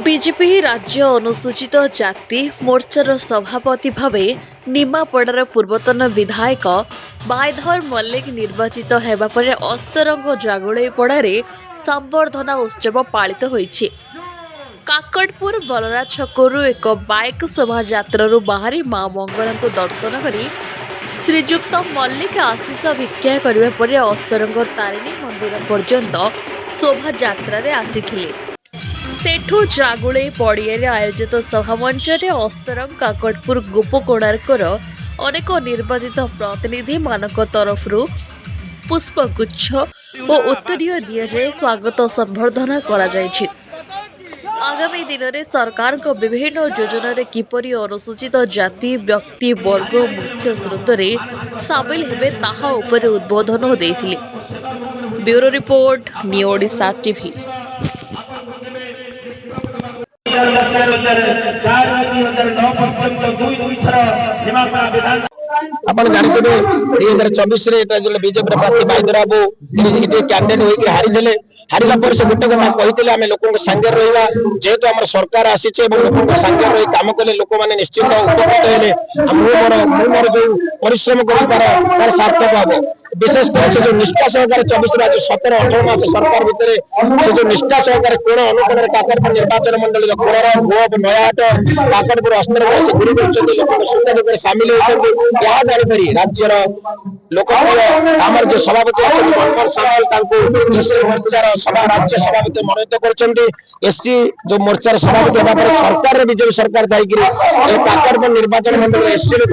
BJP राज्य अनुसूचित जाति मोर्चार सभापति भावे निमापड़ार पूर्वतन विधायक बायधर मल्लिक निर्वाचित हेबा परे अस्तरंग जागुलेपड़ारे संबर्धना उत्सव पालित होईछि। काकड़पुर बलरा छकरू एक बाइक शोभायात्रु बाहरी मां मंगला को दर्शन करी श्रीजुक्त मल्लिक आशीष भिक्षा करने पर अस्तरंग तारिणी मंदिर पर्यंत शोभायात्रा आसीथिले। सेठू जागुले पड़िया आयोजित सभामंच अस्तरंग काकड़पुर गोप कोणार्कर अनेक निर्वाचित प्रतिनिधि मानक तरफ पुष्पगुच्छ और उत्तरीय दिजाए स्वागत संबर्धना करा जायछि। आगामी दिन में सरकार को विभिन्न योजन किपरि अनुसूचित जाति व्यक्ति वर्ग मुख्य स्रोत में सामिल हेबे ताहा उपरे उद्बोधन देथिले। Bureau report new Odisha TV. आपण जानते 2024 बीजेपी प्रार्थी बाईधर बाबू कैंडिडेट होकर हारी हारिला पर से गोटे कथा कहते आम लोक सांगे रहा जेहेतु आम सरकार आसी लोक सांगे रही कम कले लोक मैंने निश्चित उपकृत हेले मोर जो परिश्रम कर सार्थक हम विशेषकर से जो निष्ठा सहकार 24 आज 17-18 मास सरकार भितर से जो निष्ठा सहकार कोण अनुकोण काकड़पुर निर्वाचन मंडल कोणर गोप नयाट काकड़पुर अस्तर गुरु लोक सामिल होती जापरी राज्यर लोकप्रिय आम जो सभापति मनमोहन सामल मोर्चार सभा राज्य सभापति मनोनीत कर एससी जो मोर्चार सभापति होगा सरकार बीजेपी सरकार दायी काकड़पुर निर्वाचन मंडल एससी लोक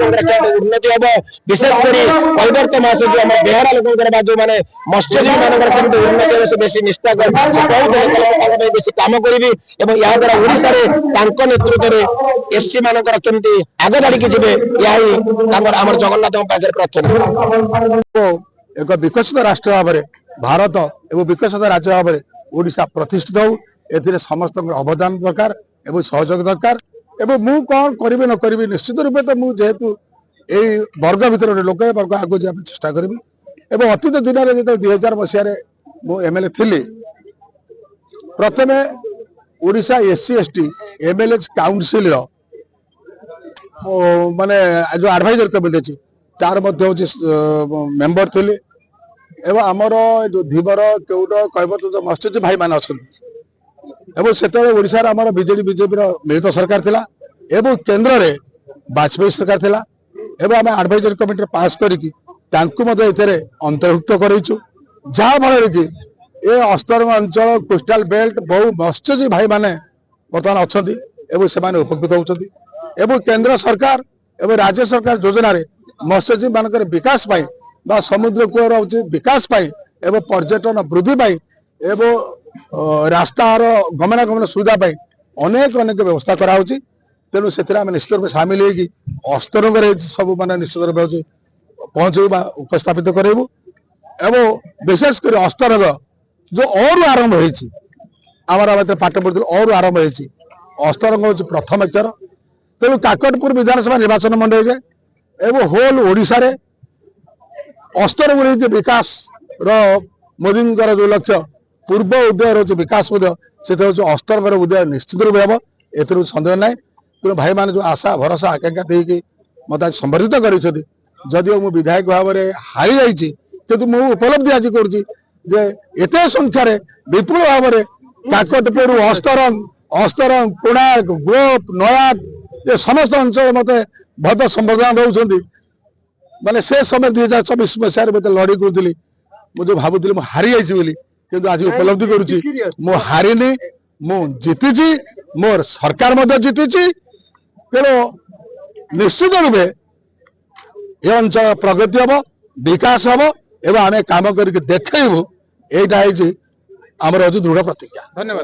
उन्नति हम विशेषकर कैवर्त मास जो आम बेहरा लोक जो मैंने मत्स्यजीवी मान उन्नति से बेसी निष्ठा कहते बेसी कम करी या द्वारा ओडिशा नेतृत्व में एससी मानकर केमती आगे बढ़ी जी आम जगन्नाथ पाखे प्रार्थना एक विकसित राष्ट्र भाव में भारत एवं विकसित राज्य भाव में ओडिशा प्रतिष्ठित हो ए समस्त अवदान दरकार एवं सहयोग दरकार एवं मु कौन करी न करी निश्चित रूप तो मुझे जेहेतु यही वर्ग भितर लोक वर्ग आगे जावाई चेष्टा करी एवं अतीत दिन में जो 2000 मसीह मु एमएलए थी प्रथम Odisha SC ST MLA council माने जो एडवाइजर कमिटी अच्छी तार मेंबर थे एवं आमर जो धीवर केउट कैवर्त जो मत्स्यजीवी भाई मान अच्छा से ओडार बीजेडी बीजेपी मिलित सरकार थिला एवं केन्द्र में वाजपेयी सरकार थिला एवं आम एडवाइजर कमिटी पास करके अंतर्भुक्त करूँ जहाँ फल कि ये अस्तरंग अंचल कोस्टाल बेल्ट बहु मत्स्यजीवी भाई माने बर्तमान अच्छा से उपकृत होती एवं केंद्र सरकार एवं राज्य सरकार योजना मत्स्यजीवी मान विकास पाई बा समुद्र कूल विकास पाई एवं पर्यटन वृद्धि पाई एवं रास्तार गमनागमन सुविधा पाई अनेक अनेक व्यवस्था कराऊँगी तेणु से निश्चित रूप सामिल होगी अस्तरंग सब मान निश्चित रूप पहुंचू उपस्थापित करेबू एवं विशेषकर अस्तरंग जो और आरंभ होती पाठ पढ़ी और आरंभ होती अस्तरंग हूँ प्रथम अक्षर तेणु काकड़पुर विधानसभा निर्वाचन मंडल एवं होल ओडिशा रे अस्तरंग विकास मोदी जो लक्ष्य पूर्व उदय रोचे विकास उदय से अस्तरंग उदय निश्चित रूप हम ए सन्देह ना तेणु भाई मैंने जो आशा भरोसा आकांक्षा देकी मत आज संबर्धित कर जदिव मु विधायक भाव में हारी जाइए किंतु मु उपलब्धि आज करते संख्यार विपुल भाव में काकटपुर अस्तरंग कोणार्क गोप नयाद ये समस्त अंचल मत भद संबर्धना दौरान माने से समय 2024 मसीह मत लड़ी करूली मुझे भावुली मुझे हारी जाइए कि आज उपलब्धि करुच्ची मु हारिनी मु जीति मोर सरकार जीति तेणु निश्चित रूपे ये अंचल प्रगति हम विकास हम एवं आम कम करके देखू यहाँ आमर दृढ़ प्रतिज्ञा। धन्यवाद।